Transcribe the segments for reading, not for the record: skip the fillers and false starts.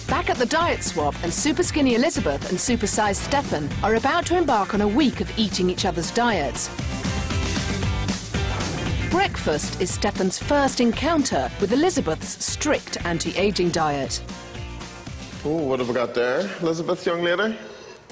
Back at the diet swap, and super skinny Elizabeth and super sized Stefan are about to embark on a week of eating each other's diets. Breakfast is Stefan's first encounter with Elizabeth's strict anti-aging diet. Oh, what have we got there, Elizabeth, young lady?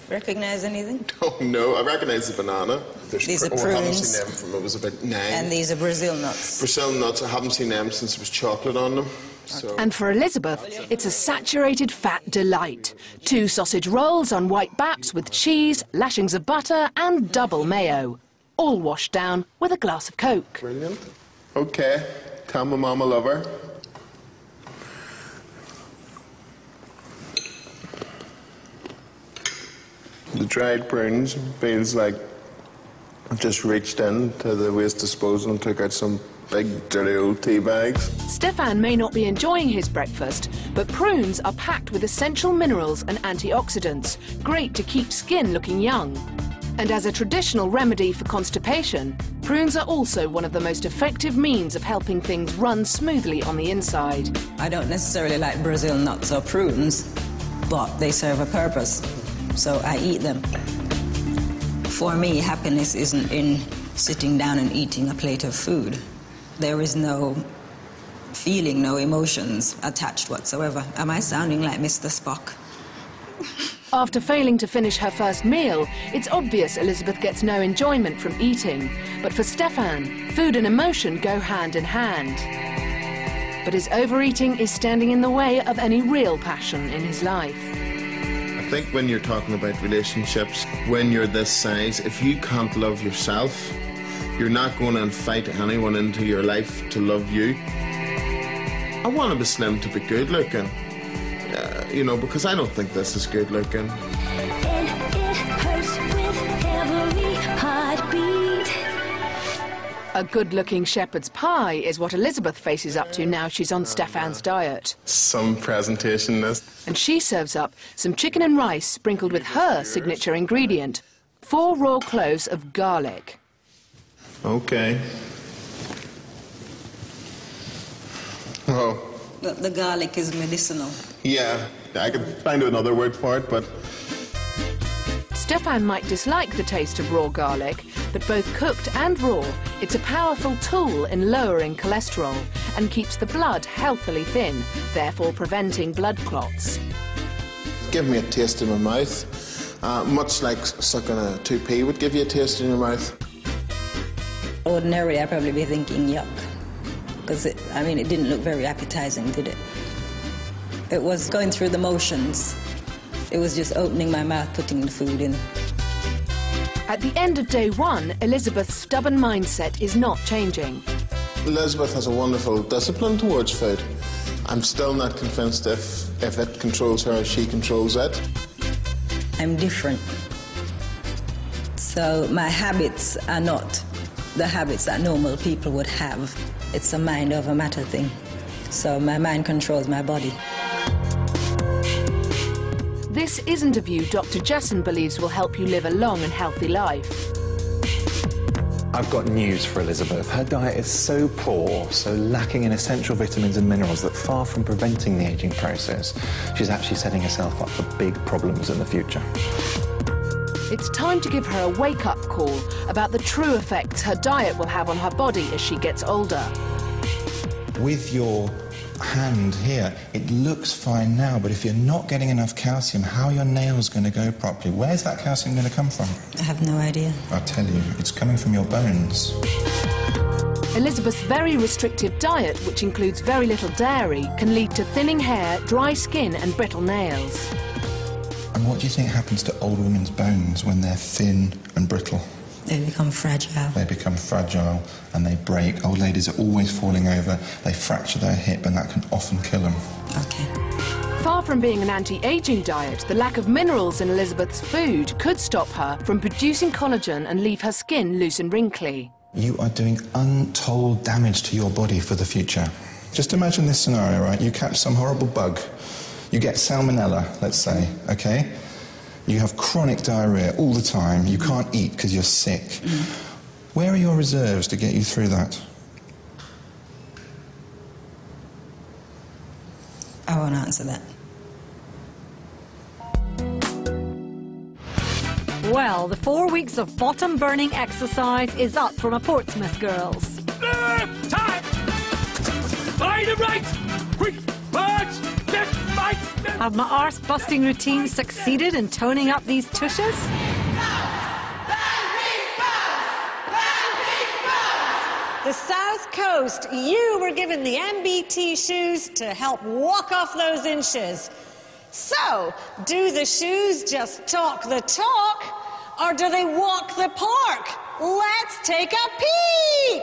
Recognize anything? Oh, no, I recognise the banana. These are prunes. I haven't seen them from I was about 9. And these are Brazil nuts. Brazil nuts, I haven't seen them since there was chocolate on them. So. And for Elizabeth, it's a saturated fat delight. 2 sausage rolls on white baps with cheese, lashings of butter and double mayo. All washed down with a glass of Coke. Brilliant. OK, tell my mum I love her. The dried prunes feels like I've just reached into the waste disposal and took out some big dirty old tea bags. Stefan may not be enjoying his breakfast, but prunes are packed with essential minerals and antioxidants, great to keep skin looking young. And as a traditional remedy for constipation, prunes are also one of the most effective means of helping things run smoothly on the inside. I don't necessarily like Brazil nuts or prunes, but they serve a purpose, so I eat them. For me, happiness isn't in sitting down and eating a plate of food. There is no feeling, no emotions attached whatsoever. Am I sounding like Mr. Spock? After failing to finish her first meal, it's obvious Elizabeth gets no enjoyment from eating. But for Stefan, food and emotion go hand in hand. But his overeating is standing in the way of any real passion in his life. I think when you're talking about relationships, when you're this size, if you can't love yourself, you're not going to invite anyone into your life to love you. I want to be slim to be good looking. You know, because I don't think this is good looking. It hurts with every heartbeat. A good-looking shepherd's pie is what Elizabeth faces up to now she's on Stefan's diet. Some presentation this. And she serves up some chicken and rice sprinkled with her signature ingredient, 4 raw cloves of garlic. Okay. Oh. The garlic is medicinal. Yeah, I could find another word for it, but... Stefan might dislike the taste of raw garlic, but both cooked and raw, it's a powerful tool in lowering cholesterol and keeps the blood healthily thin, therefore preventing blood clots. Give me a taste in my mouth, much like sucking a toupee would give you a taste in your mouth. Ordinarily, I'd probably be thinking yuck, because it didn't look very appetizing, did it? It was going through the motions. It was just opening my mouth, putting the food in. At the end of day 1, Elizabeth's stubborn mindset is not changing. Elizabeth has a wonderful discipline towards food. I'm still not convinced if it controls her, she controls it. I'm different. So my habits are not the habits that normal people would have. It's a mind over matter thing. So my mind controls my body. This isn't a view Dr. Jessen believes will help you live a long and healthy life. I've got news for Elizabeth. Her diet is so poor, so lacking in essential vitamins and minerals that far from preventing the aging process, she's actually setting herself up for big problems in the future. It's time to give her a wake-up call about the true effects her diet will have on her body as she gets older. With your hand here, it looks fine now, but if you're not getting enough calcium, how are your nails going to go properly? Where's that calcium going to come from? I have no idea. I'll tell you, it's coming from your bones. Elizabeth's very restrictive diet, which includes very little dairy, can lead to thinning hair, dry skin and brittle nails. And what do you think happens to old women's bones when they're thin and brittle? They become fragile. They become fragile and they break. Old ladies are always falling over. They fracture their hip and that can often kill them. Okay. Far from being an anti-aging diet, the lack of minerals in Elizabeth's food could stop her from producing collagen and leave her skin loose and wrinkly. You are doing untold damage to your body for the future. Just imagine this scenario, right? You catch some horrible bug. You get salmonella, let's say, okay? You have chronic diarrhea all the time. You can't eat because you're sick. Where are your reserves to get you through that? I won't answer that. Well, the 4 weeks of bottom-burning exercise is up for my Portsmouth girls. Time! By the right! Quick march! Left, right, left. Have my arse-busting routine succeeded in toning up these tushes? The South Coast, you were given the MBT shoes to help walk off those inches. So, do the shoes just talk the talk, or do they walk the park? Let's take a peek!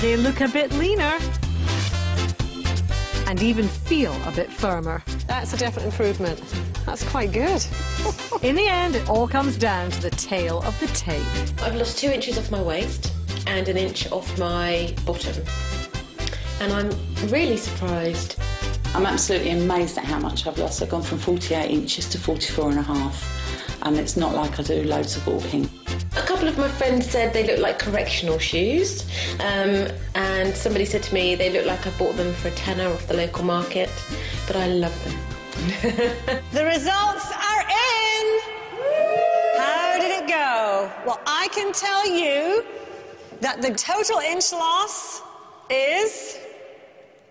They look a bit leaner and even feel a bit firmer. That's a definite improvement. That's quite good. In the end, it all comes down to the tail of the tape. I've lost 2 inches off my waist and 1 inch off my bottom. And I'm really surprised. I'm absolutely amazed at how much I've lost. I've gone from 48 inches to 44.5, and it's not like I do loads of walking. A couple of my friends said they look like correctional shoes, and somebody said to me they look like I bought them for £10 off the local market, but I love them. The results are in! How did it go? Well, I can tell you that the total inch loss is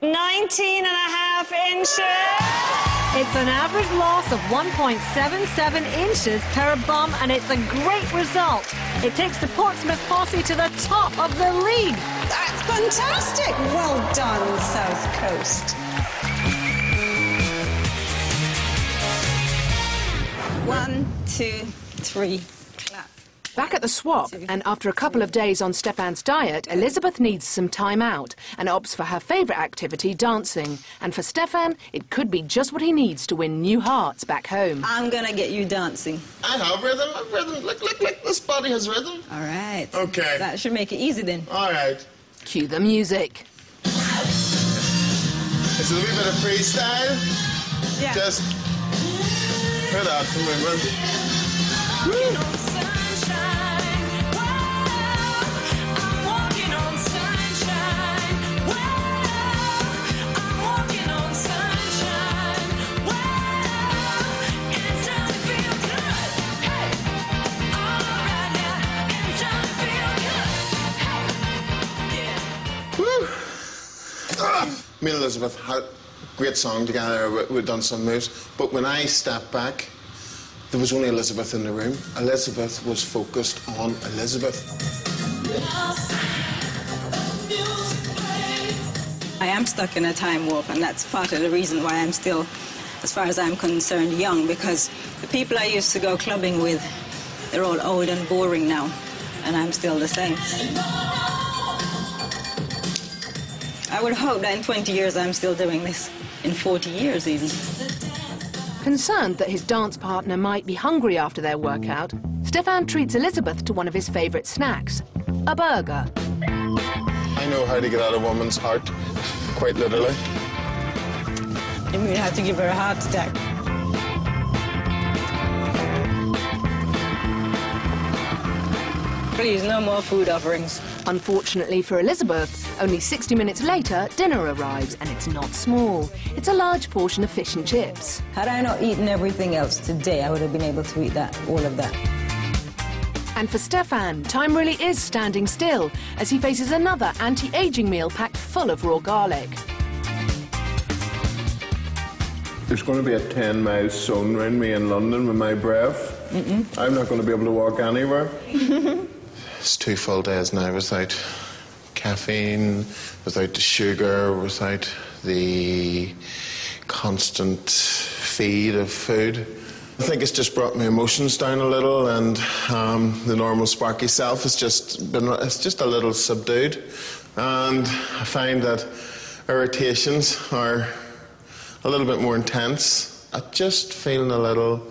19.5 inches. It's an average loss of 1.77 inches per bum, and it's a great result. It takes the Portsmouth posse to the top of the league. That's fantastic. Well done, South Coast. One, two, three, clap. Back at the swap, and after a couple of days on Stefan's diet, Elizabeth needs some time out and opts for her favourite activity, dancing. And for Stefan, it could be just what he needs to win new hearts back home. I'm gonna get you dancing. I have rhythm, I've rhythm. Look, this body has rhythm. All right. Okay. That should make it easy then. All right. Cue the music. It's a wee bit of freestyle. Yeah. Just put out the movement. Me and Elizabeth had a great song together, we'd done some moves, but when I stepped back, there was only Elizabeth in the room. Elizabeth was focused on Elizabeth. I am stuck in a time warp, and that's part of the reason why I'm still, as far as I'm concerned, young, because the people I used to go clubbing with, they're all old and boring now, and I'm still the same. I would hope that in 20 years I'm still doing this, in 40 years even. Concerned that his dance partner might be hungry after their workout, Stefan treats Elizabeth to one of his favourite snacks, a burger. I know how to get out a woman's heart, quite literally. You mean have to give her a heart attack? Please, no more food offerings. Unfortunately for Elizabeth, only 60 minutes later, dinner arrives, and it's not small. It's a large portion of fish and chips. Had I not eaten everything else today, I would have been able to eat that, all of that. And for Stefan, time really is standing still as he faces another anti-aging meal packed full of raw garlic. There's going to be a 10-mile zone around me in London with my breath. I'm not going to be able to walk anywhere. It's 2 full days now without caffeine, without the sugar, without the constant feed of food. I think it's just brought my emotions down a little, and the normal sparky self has just been, it's just a little subdued. And I find that irritations are a little bit more intense. I'm just feeling a little